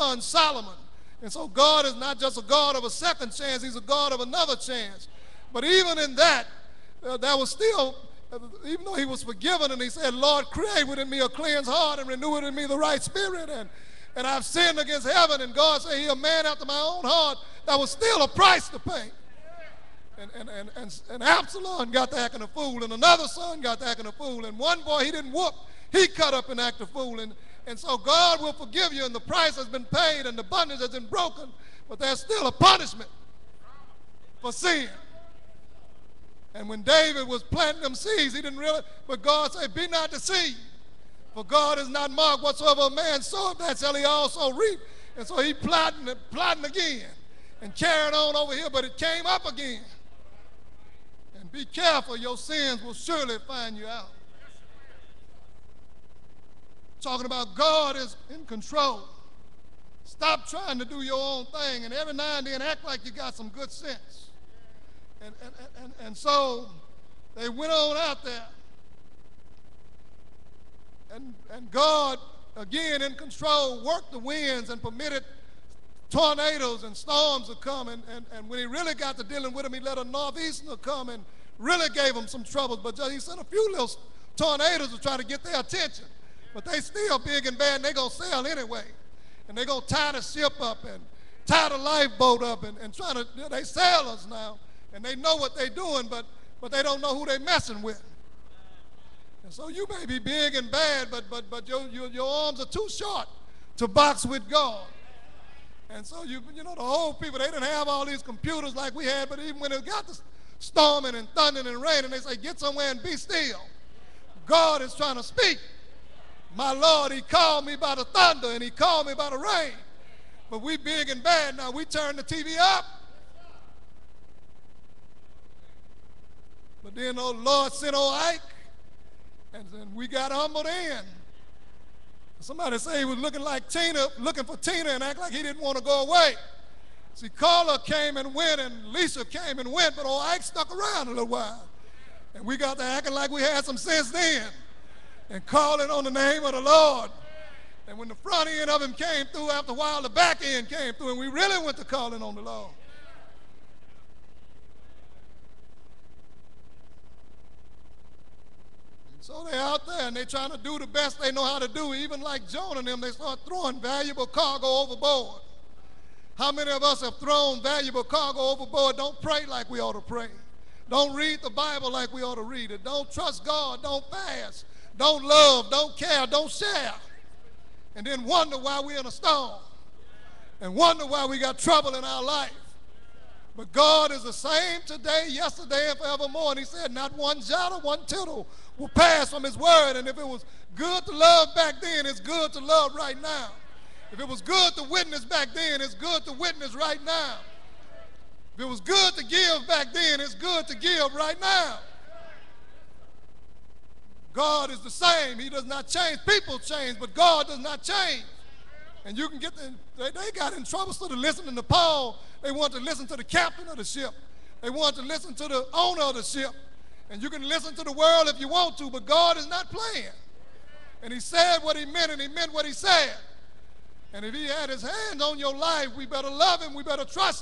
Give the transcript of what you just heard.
son Solomon. And so God is not just a God of a second chance, he's a God of another chance. But even in that, that was still, even though he was forgiven and he said, Lord, create within me a cleansed heart and renew within me the right spirit. And I've sinned against heaven. And God said, he's a man after my own heart. That was still a price to pay. And Absalom got to acting a fool, and another son got to acting a fool, and one boy he didn't whoop, he cut up and acted a fool. And so God will forgive you, and the price has been paid, and the bondage has been broken, but there's still a punishment for sin. And when David was planting them seeds, he didn't realize, but God said, be not deceived, for God is not marked whatsoever a man soweth, that shall he also reap. And so he plotting again, and carried on over here, but it came up again. And be careful, your sins will surely find you out. Talking about God is in control. Stop trying to do your own thing, and every now and then act like you got some good sense. And so they went on out there, and God, again in control, worked the winds and permitted tornadoes and storms to come, and when he really got to dealing with them, he let a northeaster come and really gave them some troubles, but he sent a few little tornadoes to try to get their attention. But they still big and bad, and they're going to sail anyway. And they're going to tie the ship up and tie the lifeboat up and try to, they sailors now, and they know what they're doing, but they don't know who they're messing with. And so you may be big and bad, but your arms are too short to box with God. And so you know, the old people, they didn't have all these computers like we had, but even when it got to storming and thundering and raining, they say, get somewhere and be still. God is trying to speak. My Lord, he called me by the thunder and he called me by the rain. But we big and bad now. We turn the TV up. But then, oh Lord, sent old Ike, and then we got humbled in. Somebody say he was looking like Tina, looking for Tina, and act like he didn't want to go away. See, Carla came and went, and Lisa came and went, but old Ike stuck around a little while. And we got to acting like we had some sense then, and calling on the name of the Lord. And when the front end of him came through, after a while the back end came through, and we really went to calling on the Lord. So they're out there and they're trying to do the best they know how to do. Even like Jonah and them, they start throwing valuable cargo overboard. How many of us have thrown valuable cargo overboard? Don't pray like we ought to pray. Don't read the Bible like we ought to read it. Don't trust God. Don't fast. Don't love. Don't care. Don't share. And then wonder why we're in a storm. And wonder why we got trouble in our life. But God is the same today, yesterday, and forevermore. And he said not one jot or one tittle will pass from his word. And if it was good to love back then, it's good to love right now. If it was good to witness back then, it's good to witness right now. If it was good to give back then, it's good to give right now. God is the same. He does not change. People change, but God does not change. And you can get they got in trouble instead of listening to Paul. They want to listen to the captain of the ship. They want to listen to the owner of the ship. And you can listen to the world if you want to, but God is not playing. And he said what he meant, and he meant what he said. And if he had his hands on your life, we better love him, we better trust him.